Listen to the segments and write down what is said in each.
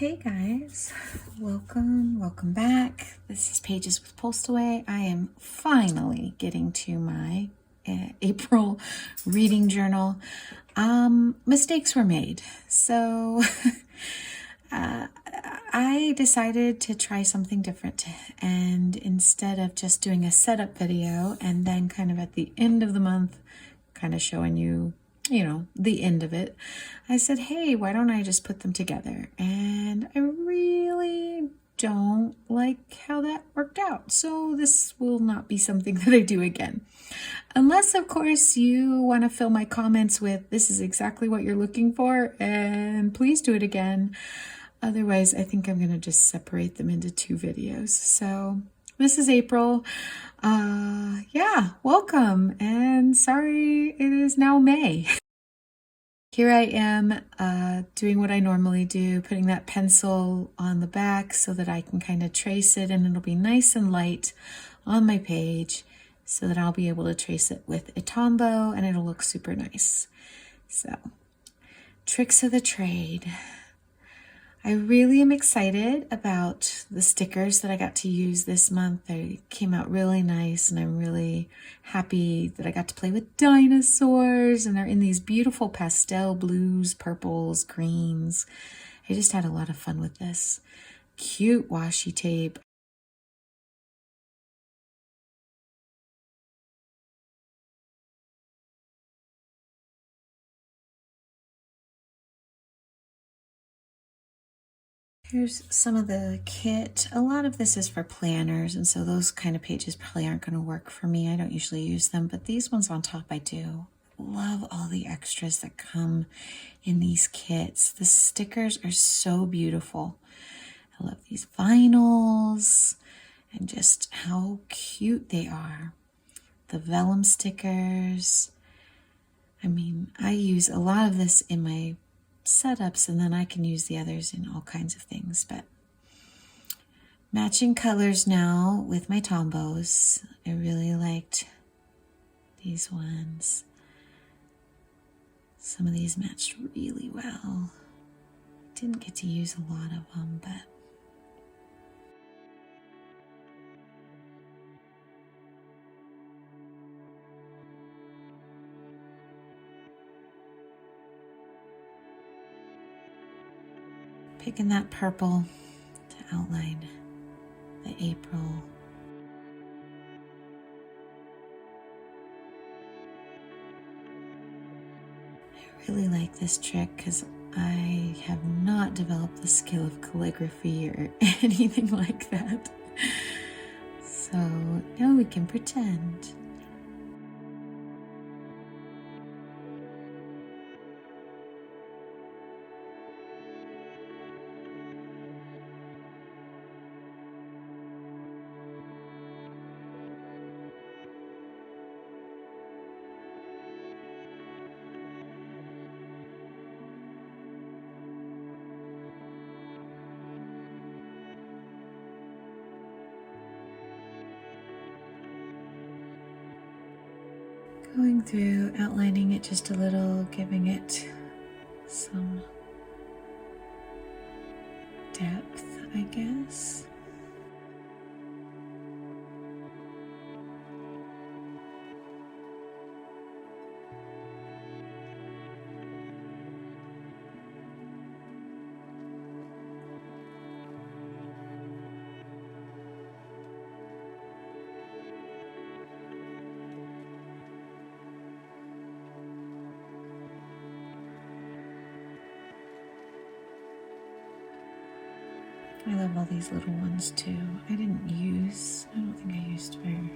Hey guys, welcome back. This is Pages with Postaway. I am finally getting to my April reading journal. Mistakes were made, so I decided to try something different, and instead of just doing a setup video and then kind of at the end of the month kind of showing you the end of it, I said, hey, why don't I just put them together? And I really don't like how that worked out. So this will not be something that I do again. Unless, of course, you want to fill my comments with, this is exactly what you're looking for, and please do it again. Otherwise, I think I'm going to just separate them into two videos. So this is April. Yeah, welcome. And sorry, it is now May. Here I am doing what I normally do, putting that pencil on the back so that I can kind of trace it, and it'll be nice and light on my page so that I'll be able to trace it with a Tombow and it'll look super nice. So, tricks of the trade. I really am excited about the stickers that I got to use this month. They came out really nice, and I'm really happy that I got to play with dinosaurs, and they're in these beautiful pastel blues, purples, greens. I just had a lot of fun with this. Cute washi tape. Here's some of the kit. A lot of this is for planners, and so those kind of pages probably aren't going to work for me. I don't usually use them, but these ones on top I do. Love all the extras that come in these kits. The stickers are so beautiful. I love these vinyls and just how cute they are. The vellum stickers. I mean, I use a lot of this in my setups, and then I can use the others in all kinds of things, but matching colors now with my Tombows. I really liked these ones. Some of these matched really well. Didn't get to use a lot of them, but picking that purple to outline the April. I really like this trick because I have not developed the skill of calligraphy or anything like that. So now we can pretend. Going through, outlining it just a little, giving it some depth, I guess. I love all these little ones too. I don't think I used very.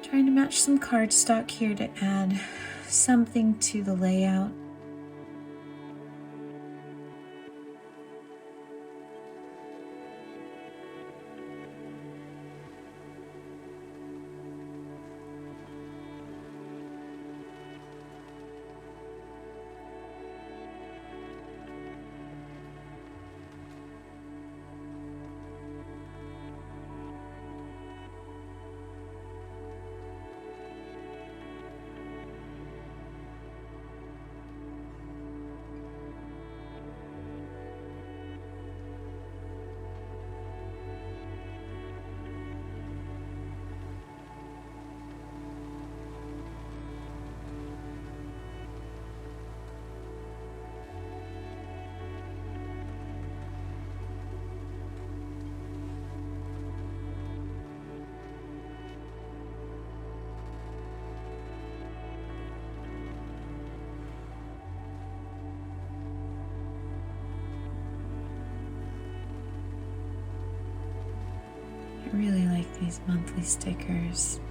Trying to match some cardstock here to add something to the layout. really like these monthly stickers.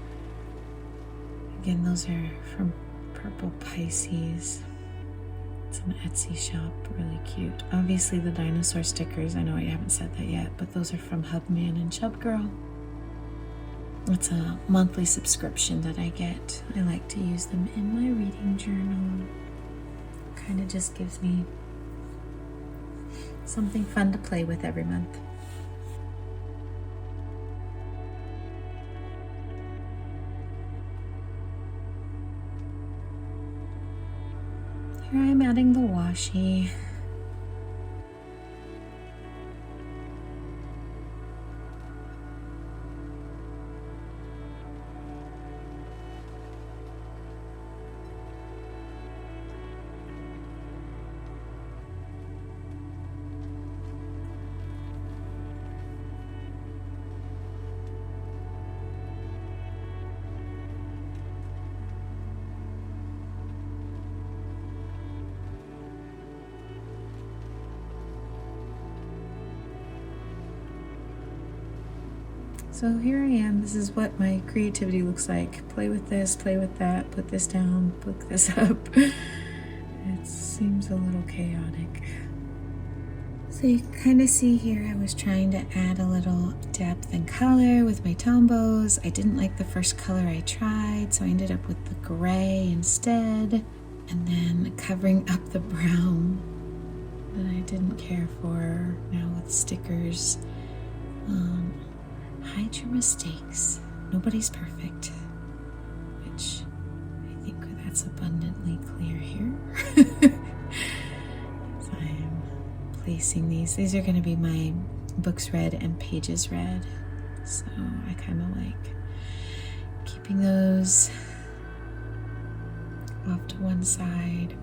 Again, those are from Purple Pisces. It's an Etsy shop, really cute. Obviously the dinosaur stickers, I know I haven't said that yet, but those are from Hubman and Shubgirl. It's a monthly subscription that I get. I like to use them in my reading journal. Kind of just gives me something fun to play with every month. Here I'm adding the washi. So here I am. This is what my creativity looks like. Play with this, play with that, put this down, put this up. It seems a little chaotic. So you can kind of see here I was trying to add a little depth and color with my tombos. I didn't like the first color I tried, so I ended up with the gray instead. And then covering up the brown that I didn't care for. Now with stickers. Hide your mistakes. Nobody's perfect. Which I think that's abundantly clear here. So I'm placing these. These are going to be my books read and pages read. So I kind of like keeping those off to one side.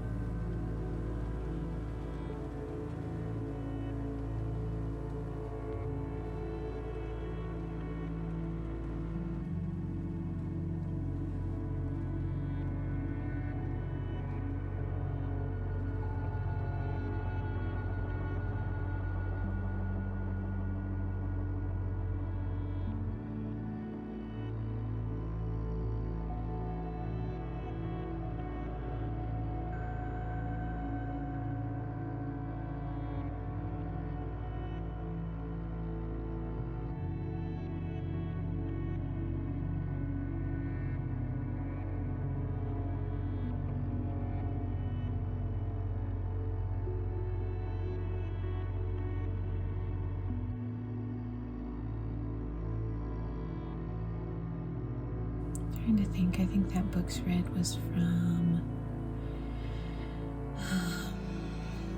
Trying to think, I think that book's read was from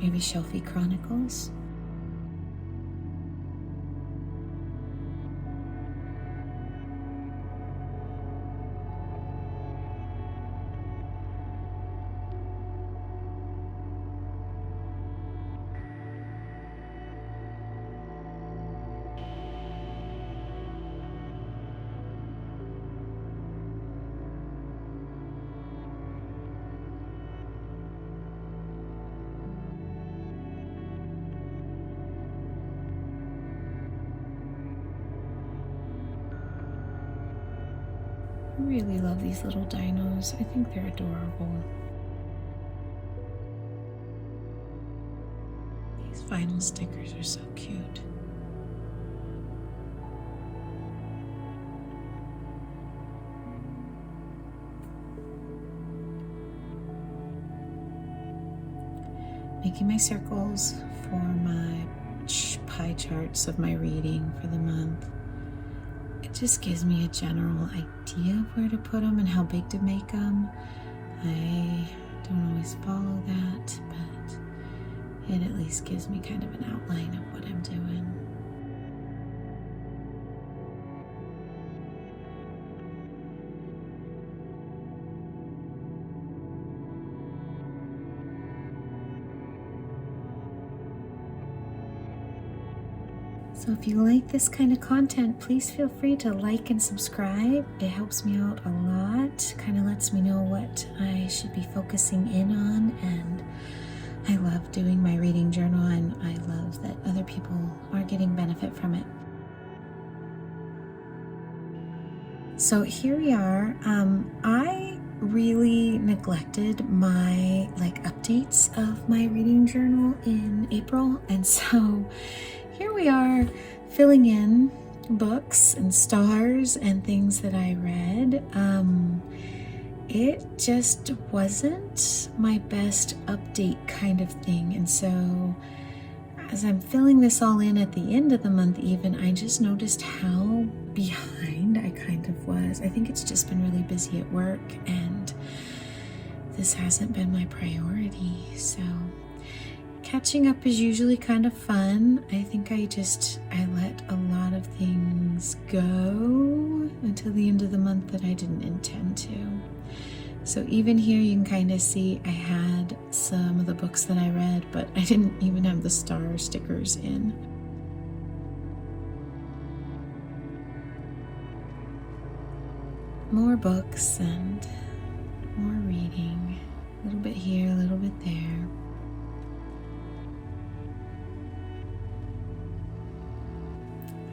maybe Shelfie Chronicles. I really love these little dinos. I think they're adorable. These vinyl stickers are so cute. Making my circles for my pie charts of my reading for the month. It just gives me a general idea of where to put them and how big to make them. I don't always follow that, but it at least gives me kind of an outline of what I'm doing. So if you like this kind of content, please feel free to like and subscribe. It helps me out a lot, kind of lets me know what I should be focusing in on, and I love doing my reading journal, and I love that other people are getting benefit from it. So here we are. I really neglected my updates of my reading journal in April, and so here we are filling in books and stars and things that I read. It just wasn't my best update kind of thing, and so as I'm filling this all in at the end of the month even, I just noticed how behind I kind of was. I think it's just been really busy at work and this hasn't been my priority. So catching up is usually kind of fun. I think I let a lot of things go until the end of the month that I didn't intend to. So even here you can kind of see I had some of the books that I read, but I didn't even have the star stickers in. More books and more reading. A little bit here, a little bit there.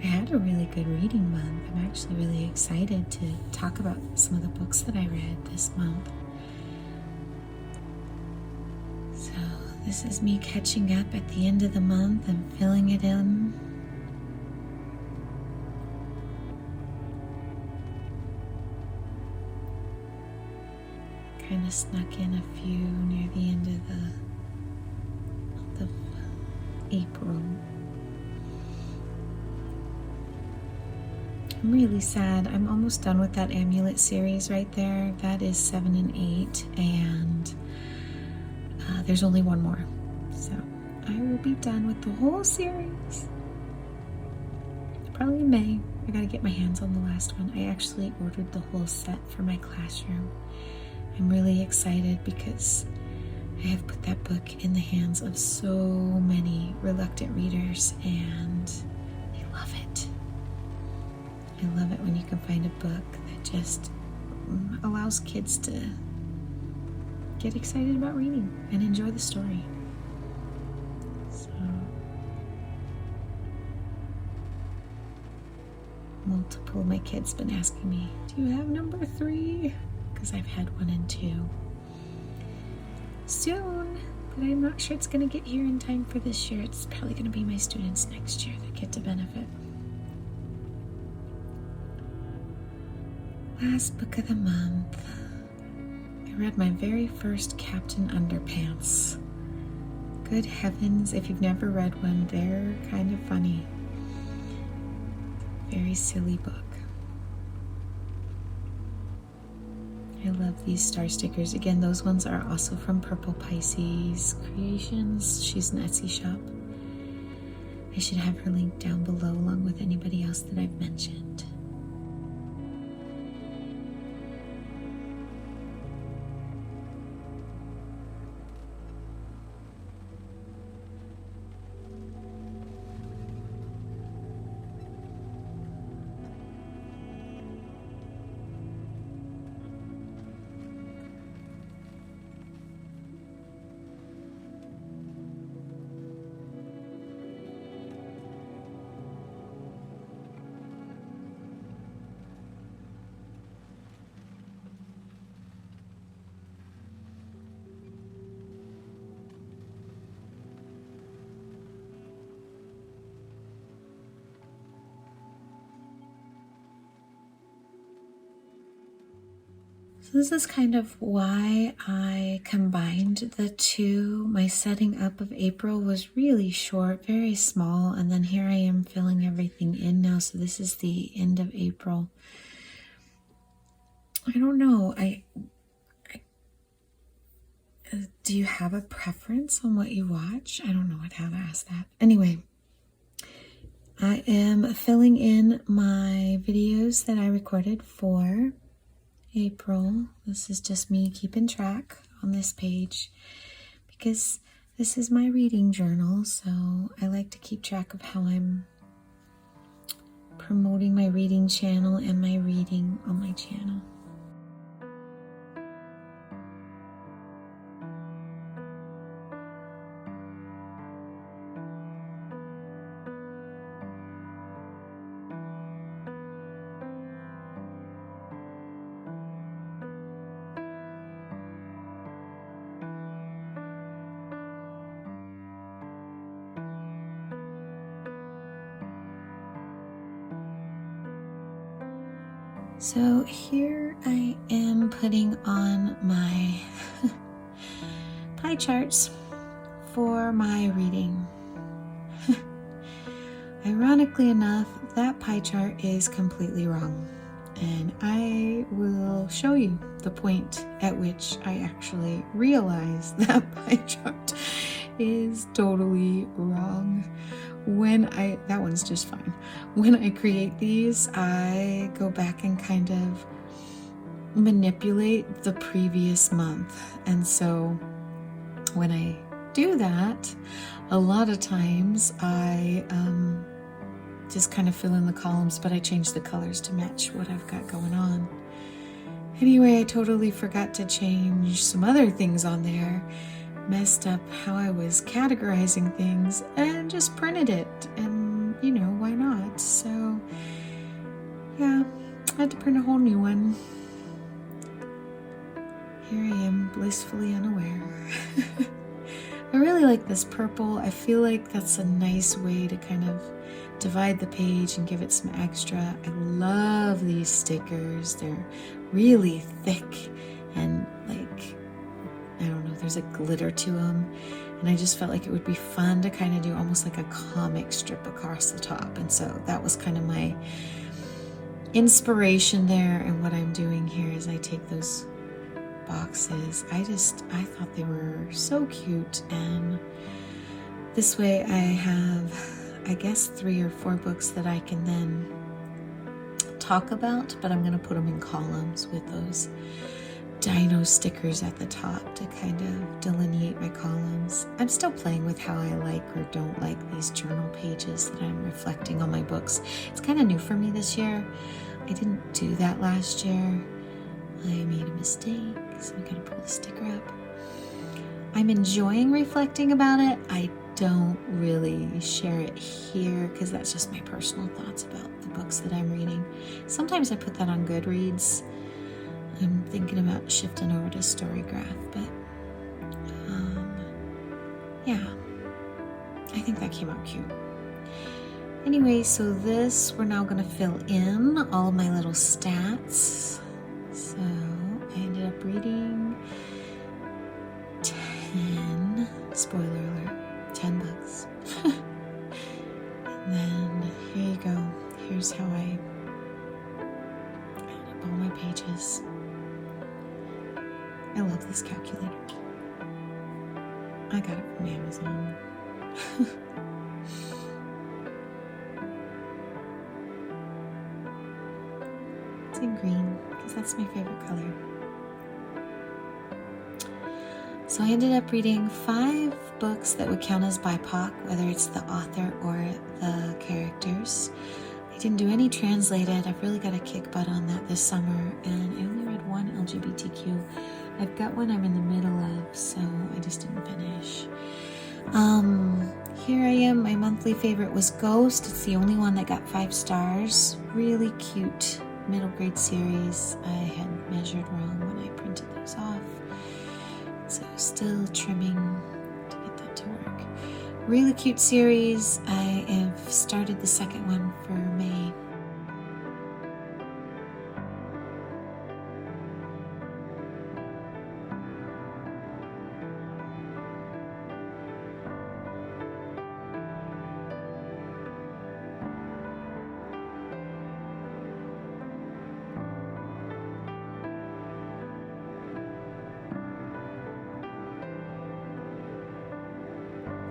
I had a really good reading month. I'm actually really excited to talk about some of the books that I read this month. So this is me catching up at the end of the month and filling it in. Kind of snuck in a few near the end of the month of April. I'm really sad. I'm almost done with that Amulet series right there. That is 7 and 8, and there's only one more. So I will be done with the whole series. Probably in May. I gotta get my hands on the last one. I actually ordered the whole set for my classroom. I'm really excited because I have put that book in the hands of so many reluctant readers and they love it. I love it when you can find a book that just allows kids to get excited about reading and enjoy the story. So, multiple of my kids been asking me, do you have number 3? Because I've had 1 and 2. Soon, but I'm not sure it's going to get here in time for this year. It's probably going to be my students next year that get to benefit. Last book of the month. I read my very first Captain Underpants. Good heavens, if you've never read one, they're kind of funny. Very silly book. I love these star stickers. Again, those ones are also from Purple Pisces Creations. She's an Etsy shop. I should have her linked down below along with anybody else that I've mentioned. So this is kind of why I combined the two. My setting up of April was really short, very small, and then here I am filling everything in now. So this is the end of April. I don't know. Do you have a preference on what you watch? I don't know how to ask that. Anyway, I am filling in my videos that I recorded for April. This is just me keeping track on this page because this is my reading journal, so I like to keep track of how I'm promoting my reading channel and my reading on my channel. So here I am putting on my pie charts for my reading. Ironically enough, that pie chart is completely wrong. And I will show you the point at which I actually realize that pie chart is totally wrong. That one's just fine. When I create these, I go back and kind of manipulate the previous month. And so when I do that, a lot of times I just kind of fill in the columns, but I change the colors to match what I've got going on. Anyway, I totally forgot to change some other things on there, messed up how I was categorizing things, and just printed it. And, you know, why not? So, yeah, I had to print a whole new one. Here I am, blissfully unaware. I really like this purple. I feel like that's a nice way to kind of divide the page and give it some extra. I love these stickers. They're really thick and like, I don't know, there's a glitter to them. And I just felt like it would be fun to kind of do almost like a comic strip across the top. And so that was kind of my inspiration there. And what I'm doing here is I take those boxes. I thought they were so cute. And this way I have, I guess, 3 or 4 books that I can then talk about, but I'm going to put them in columns with those dino stickers at the top to kind of delineate my columns. I'm still playing with how I like or don't like these journal pages that I'm reflecting on my books. It's kind of new for me this year. I didn't do that last year. I made a mistake, so I'm going to pull the sticker up. I'm enjoying reflecting about it. I don't really share it here because that's just my personal thoughts about the books that I'm reading. Sometimes I put that on Goodreads. I'm thinking about shifting over to Storygraph, but yeah, I think that came out cute. Anyway, so we're now going to fill in all of my little stats. So I ended up reading 10, spoiler alert, 10 books. And then here you go. Here's how I add up all my pages. I love this calculator. I got it from Amazon. It's in green because that's my favorite color. So I ended up reading 5 books that would count as BIPOC, whether it's the author or the characters. I didn't do any translated. I've really got to kick butt on that this summer, and I only read 1 LGBTQ. I've got one I'm in the middle of, so I just didn't finish. Here I am. My monthly favorite was Ghost. It's the only one that got 5 stars. Really cute middle grade series. I had measured wrong when I printed those off. So still trimming to get that to work. Really cute series. I have started the second one for May.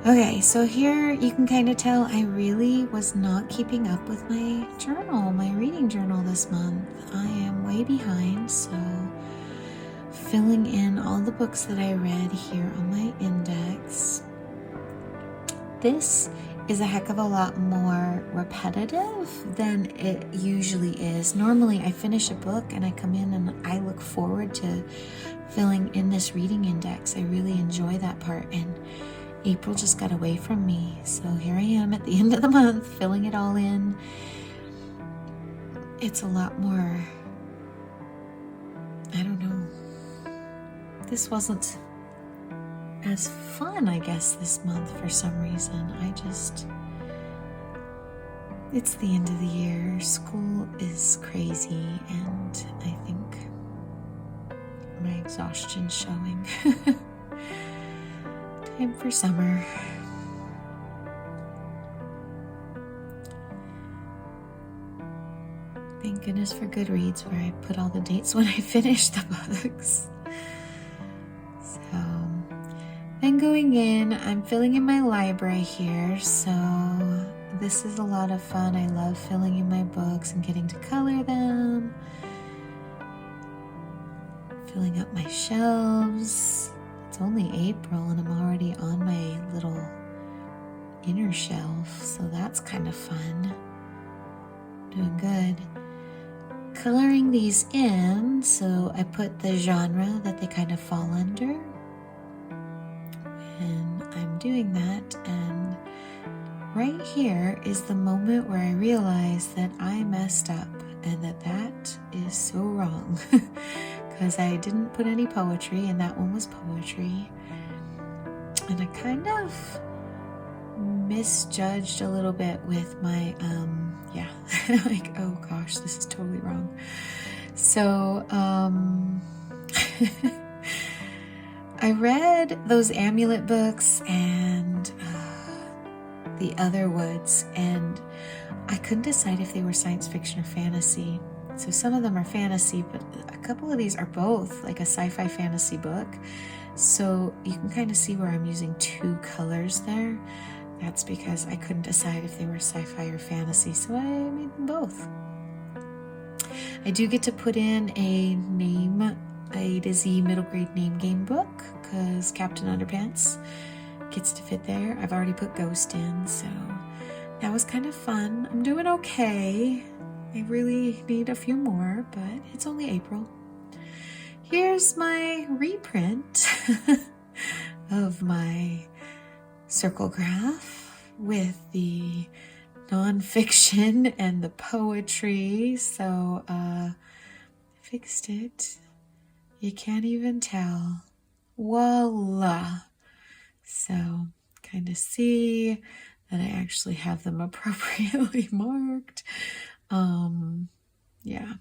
Okay, so here you can kind of tell I really was not keeping up with my journal, my reading journal this month. I am way behind, so filling in all the books that I read here on my index. This is a heck of a lot more repetitive than it usually is. Normally I finish a book and I come in and I look forward to filling in this reading index. I really enjoy that part, and April just got away from me. So here I am at the end of the month filling it all in. It's a lot more, I don't know. This wasn't as fun, I guess, this month for some reason. It's the end of the year. School is crazy, and I think my exhaustion's showing. Time for summer. Thank goodness for Goodreads, where I put all the dates when I finish the books. So, then going in, I'm filling in my library here, so this is a lot of fun. I love filling in my books and getting to color them, filling up my shelves. It's only April and I'm already on my little inner shelf, so that's kind of fun. Doing good. Coloring these in, so I put the genre that they kind of fall under, and I'm doing that, and right here is the moment where I realize that I messed up and that is so wrong because I didn't put any poetry, and that one was poetry, and I kind of misjudged a little bit with my like, oh gosh, this is totally wrong. So I read those Amulet books and The Other Woods, and I couldn't decide if they were science fiction or fantasy. So some of them are fantasy, but a couple of these are both, like a sci-fi fantasy book. So you can kind of see where I'm using two colors there. That's because I couldn't decide if they were sci-fi or fantasy, so I made them both. I do get to put in a A to Z middle grade name game book, because Captain Underpants gets to fit there. I've already put Ghost in, so that was kind of fun. I'm doing okay. I really need a few more, but it's only April. Here's my reprint of my circle graph with the nonfiction and the poetry. So fixed it. You can't even tell. Voila. So kind of see that I actually have them appropriately marked. Yeah.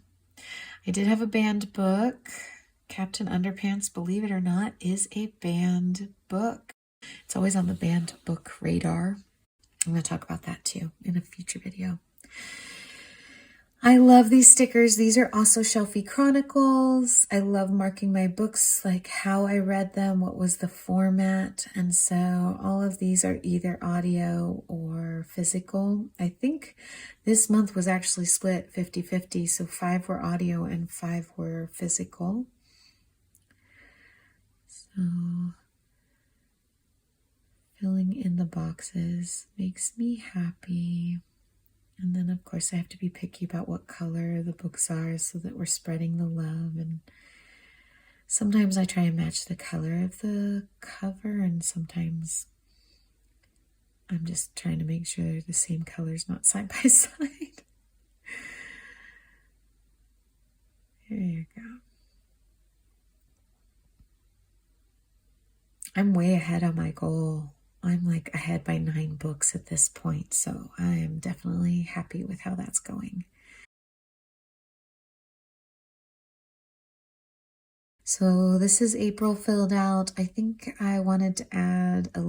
I did have a banned book. Captain Underpants, believe it or not, is a banned book. It's always on the banned book radar. I'm going to talk about that too in a future video. I love these stickers. These are also Shelfie Chronicles. I love marking my books, like how I read them, what was the format. And so all of these are either audio or physical. I think this month was actually split 50-50. So 5 were audio and 5 were physical. So filling in the boxes makes me happy. And then, of course, I have to be picky about what color the books are so that we're spreading the love. And sometimes I try and match the color of the cover, and sometimes I'm just trying to make sure they're the same colors, not side by side. There you go. I'm way ahead on my goal. I'm like ahead by 9 books at this point, so I am definitely happy with how that's going. So this is April filled out. I think I wanted to add a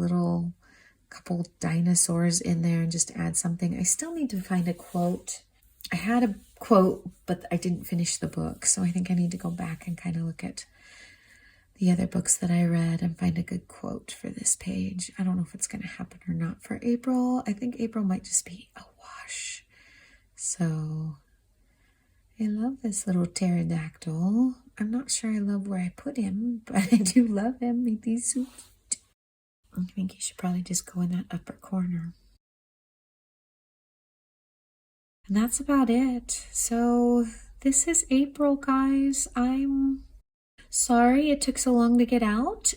couple dinosaurs in there and just add something. I still need to find a quote. I had a quote, but I didn't finish the book, so I think I need to go back and kind of look at the other books that I read and find a good quote for this page. I don't know if it's going to happen or not for April. I think April might just be a wash. So I love this little pterodactyl. I'm not sure I love where I put him, but I do love him. He's so cute. I think he should probably just go in that upper corner. And that's about it. So this is April, guys. I'm sorry it took so long to get out.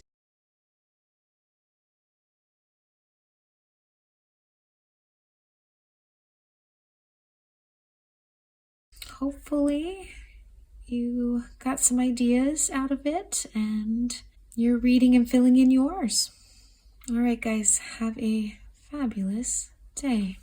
Hopefully you got some ideas out of it and you're reading and filling in yours. All right, guys, have a fabulous day.